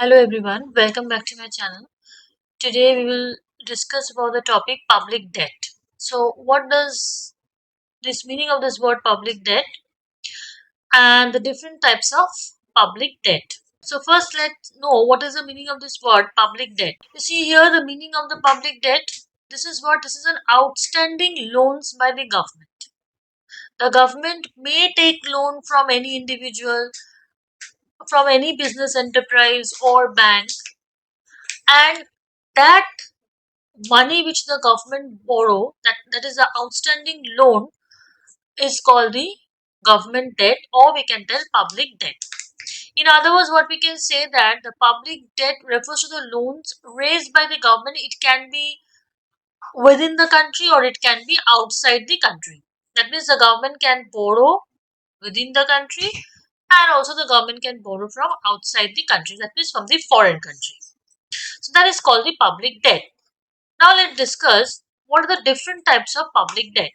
Hello everyone, welcome back to my channel. Today we will discuss about the topic public debt. So what does this meaning of this word public debt and the different types of public debt. So first let's know what is the meaning of this word public debt. You see here the meaning of the public debt. This is an outstanding loans by the government. The government may take loan from any individual, from any business enterprise or bank, and that money which the government borrow, that is the outstanding loan, is called the government debt, or we can tell public debt. In other words, what we can say that the public debt refers to the loans raised by the government. It can be within the country or it can be outside the country. That means the government can borrow within the country, and also the government can borrow from outside the country, that means from the foreign country. So that is called the public debt. Now let's discuss what are the different types of public debt.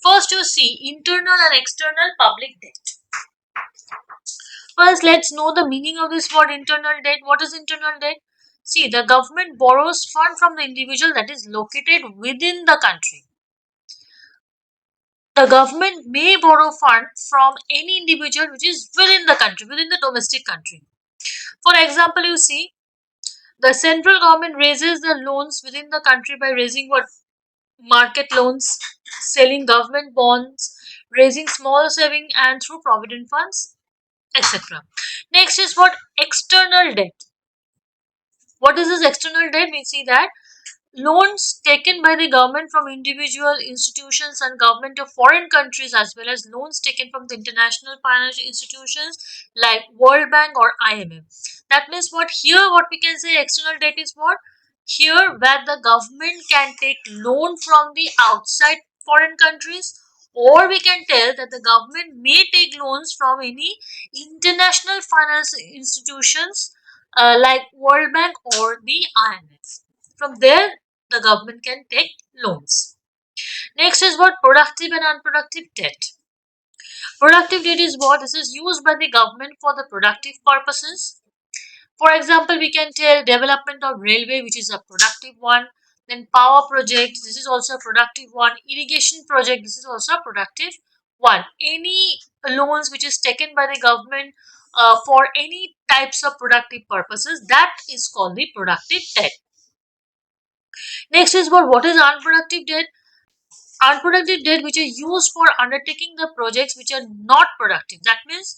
First, you see internal and external public debt. First, let's know the meaning of this word internal debt. What is internal debt? See, the government borrows fund from the individual that is located within the country. The government may borrow fund from any individual which is within the country, within the domestic country. For example, you see, the central government raises the loans within the country by raising what? Market loans, selling government bonds, raising small saving and through provident funds, etc. Next is what? External debt. What is this external debt? We see that loans taken by the government from individual institutions and government of foreign countries, as well as loans taken from the international financial institutions like World Bank or IMF. That means what? Here what we can say external debt is what? Here where the government can take loan from the outside foreign countries, or we can tell that the government may take loans from any international finance institutions like World Bank or the IMF. From there the government can take loans. Next is what? Productive and unproductive debt. Productive debt is what? This is used by the government for the productive purposes. For example, we can tell development of railway, which is a productive one. Then power projects, this is also a productive one. Irrigation project, this is also a productive one. Any loans which is taken by the government for any types of productive purposes, that is called the productive debt. Next is what is unproductive debt? Unproductive debt which is used for undertaking the projects which are not productive. That means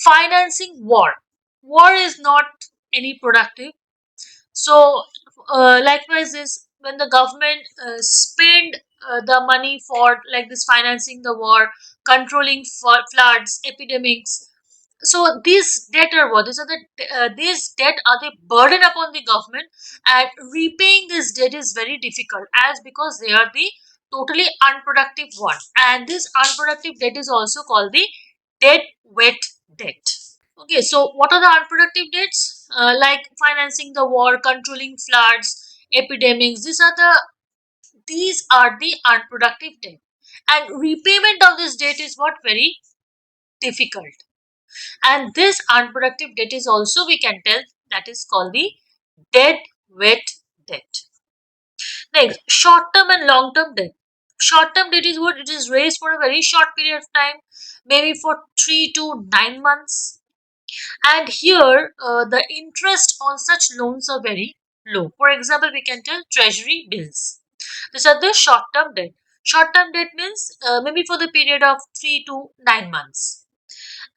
financing war. War is not any productive. So likewise is when the government spend the money for like this financing the war, controlling floods, epidemics. So these debt are what? These debt are the burden upon the government, and repaying this debt is very difficult as because they are the totally unproductive one. And this unproductive debt is also called the dead wet debt. Okay, so what are the unproductive debts? Like financing the war, controlling floods, epidemics. These are the unproductive debt, and repayment of this debt is what? Very difficult. And this unproductive debt is also, we can tell, that is called the dead wet debt. Next, short term and long term debt. Short term debt is what? It is raised for a very short period of time, maybe for 3 to 9 months. And here the interest on such loans are very low. For example, we can tell treasury bills. These are the short term debt. Short term debt means maybe for the period of 3 to 9 months.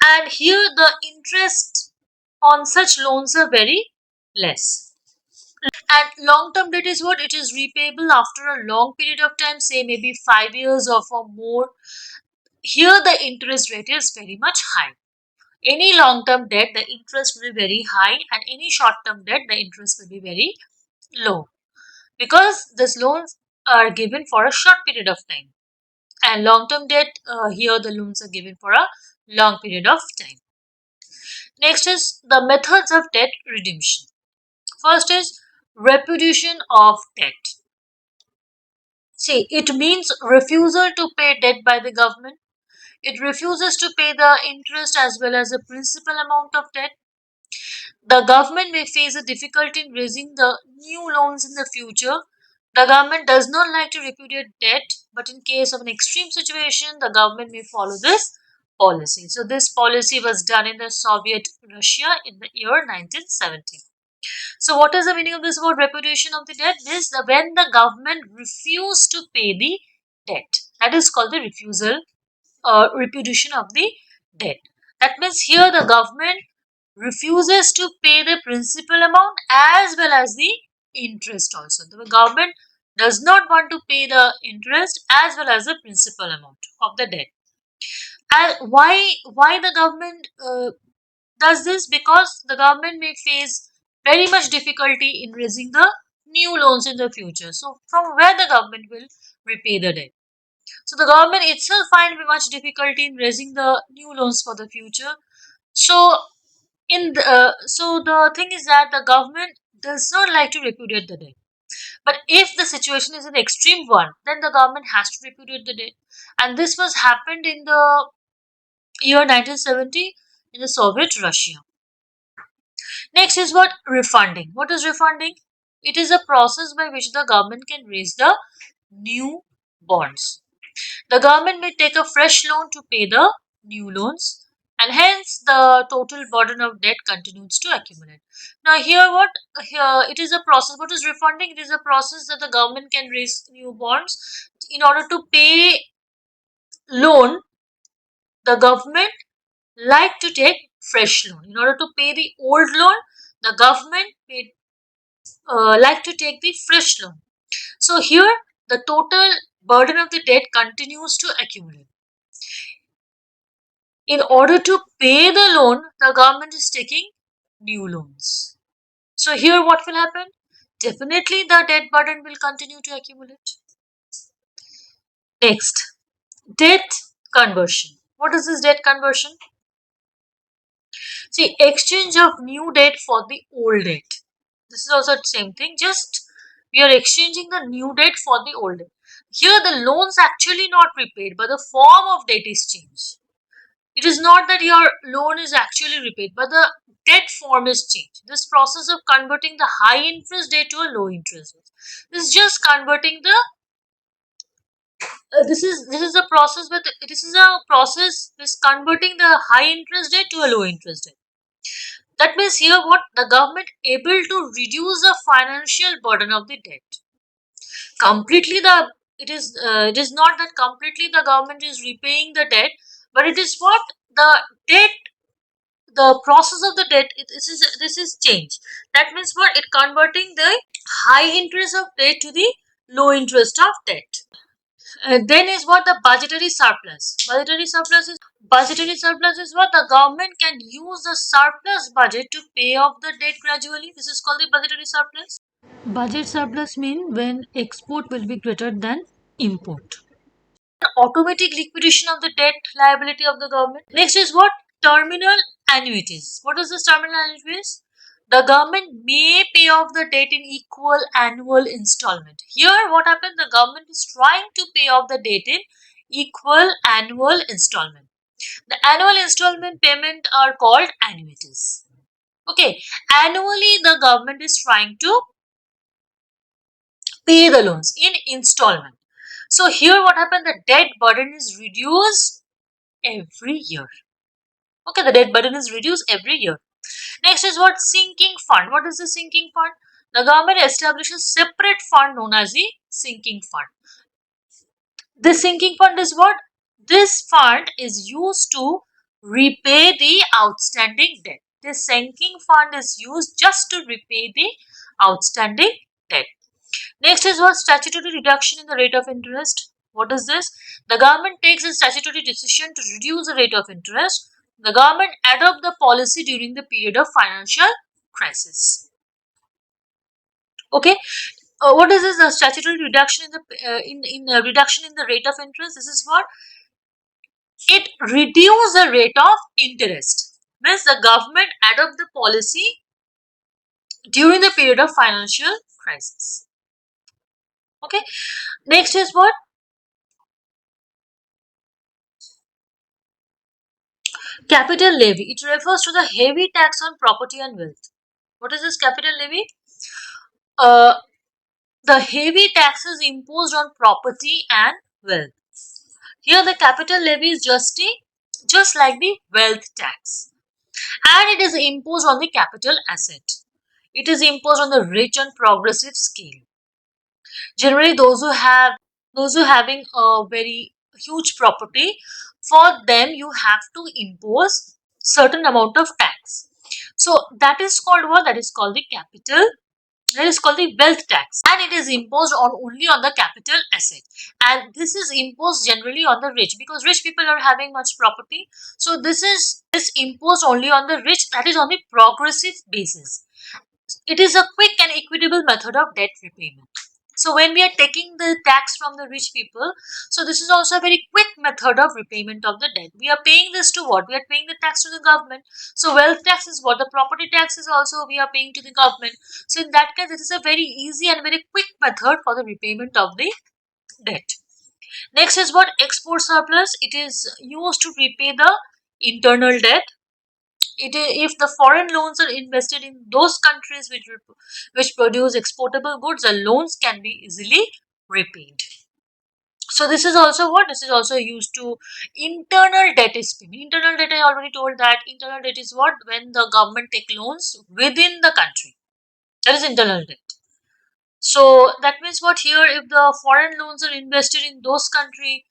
And here the interest on such loans are very less. And long term debt is what? It is repayable after a long period of time, say maybe 5 years or for more. Here the interest rate is very much high. Any long term debt, the interest will be very high, and any short term debt, the interest will be very low, because these loans are given for a short period of time. And long term debt, here the loans are given for a long period of time. Next is the methods of debt redemption. First is repudiation of debt. See, it means refusal to pay debt by the government. It refuses to pay the interest as well as the principal amount of debt. The government may face a difficulty in raising the new loans in the future. The government does not like to repudiate debt, but in case of an extreme situation, the government may follow this policy. So, this policy was done in the Soviet Russia in the year 1970. So, what is the meaning of this word repudiation of the debt? Is the when the government refused to pay the debt. That is called the refusal repudiation of the debt. That means here the government refuses to pay the principal amount as well as the interest also. The government does not want to pay the interest as well as the principal amount of the debt. And why the government does this? Because the government may face very much difficulty in raising the new loans in the future. So from where the government will repay the debt. So the government itself find much difficulty in raising the new loans for the future. So so the thing is that the government does not like to repudiate the debt. But if the situation is an extreme one, then the government has to repudiate the debt. And this was happened in the year 1970 in the Soviet Russia. Next is what refunding. What is refunding? It is a process by which the government can raise the new bonds. The government may take a fresh loan to pay the new loans, and hence the total burden of debt continues to accumulate. Now, here it is a process. What is refunding? It is a process that the government can raise new bonds in order to pay loan. The government like to take fresh loan in order to pay the old loan. The government may like to take the fresh loan. So here the total burden of the debt continues to accumulate. In order to pay the loan, the government is taking new loans. So here what will happen? Definitely the debt burden will continue to accumulate. Next, debt conversion. What is this debt conversion? See, exchange of new debt for the old debt. This is also the same thing. Just we are exchanging the new debt for the old debt. Here the loans actually not repaid, but the form of debt is changed. It is not that your loan is actually repaid, but the debt form is changed. This process of converting the high interest debt to a low interest debt. This is just converting the. This is a process with this is a process is converting the high interest debt to a low interest debt. That means here what the government able to reduce the financial burden of the debt. Completely the it is not that completely the government is repaying the debt, but it is what the debt the process of the debt this is change. That means what it converting the high interest of debt to the low interest of debt. Then is what the budgetary surplus. Budgetary surplus is what the government can use the surplus budget to pay off the debt gradually. This is called the budgetary surplus. Budget surplus mean when export will be greater than import. Automatic liquidation of the debt liability of the government. Next is what? Terminal annuities. What is this terminal annuities? The government may pay off the debt in equal annual installment. Here, what happened? The government is trying to pay off the debt in equal annual installment. The annual installment payment are called annuities. Okay, annually the government is trying to pay the loans in installment. So here what happened? The debt burden is reduced every year. Okay, the debt burden is reduced every year. Next is what? Sinking fund. What is the sinking fund? The government establishes separate fund known as the sinking fund. This sinking fund is what? This fund is used to repay the outstanding debt. This sinking fund is used just to repay the outstanding debt. Next is what? Statutory reduction in the rate of interest. What is this? The government takes a statutory decision to reduce the rate of interest. The government adopt the policy during the period of financial crisis. Okay. What is this? The statutory reduction in the reduction in the rate of interest. This is what it reduce the rate of interest. Means the government adopt the policy during the period of financial crisis. Okay. Next is what? Capital levy. It refers to the heavy tax on property and wealth. What is this capital levy? Uh, the heavy taxes imposed on property and wealth. Here, the capital levy is just like the wealth tax, and it is imposed on the capital asset. It is imposed on the rich and progressive scale. Generally, those who having a very huge property, for them you have to impose certain amount of tax. So that is called what? That is called the capital. That is called the wealth tax, and it is imposed on only on the capital asset. And this is imposed generally on the rich, because rich people are having much property. So this imposed only on the rich. That is on the progressive basis. It is a quick and equitable method of debt repayment. So when we are taking the tax from the rich people, so this is also a very quick method of repayment of the debt. We are paying this to what? We are paying the tax to the government. So wealth tax is what? The property tax is also we are paying to the government. So in that case, it is a very easy and very quick method for the repayment of the debt. Next is what? Export surplus. It is used to repay the internal debt. If the foreign loans are invested in those countries which produce exportable goods, the loans can be easily repaid. So this is also what? This is also used to internal debt is payment. Internal debt, I already told that internal debt is what? When the government take loans within the country. That is internal debt. So that means what? Here, if the foreign loans are invested in those country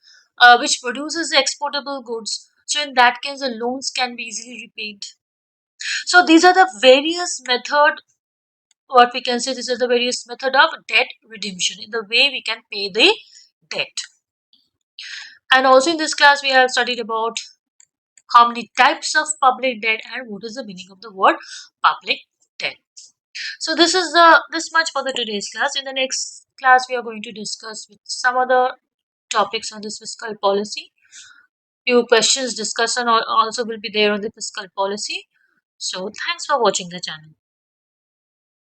which produces exportable goods, so in that case the loans can be easily repaid. So these are the various method, what we can say, these are the various method of debt redemption, in the way we can pay the debt. And also in this class we have studied about how many types of public debt and what is the meaning of the word public debt. So this much for the today's class. In the next class we are going to discuss with some other topics on this fiscal policy. Few questions discussion also will be there on the fiscal policy. So thanks for watching the channel.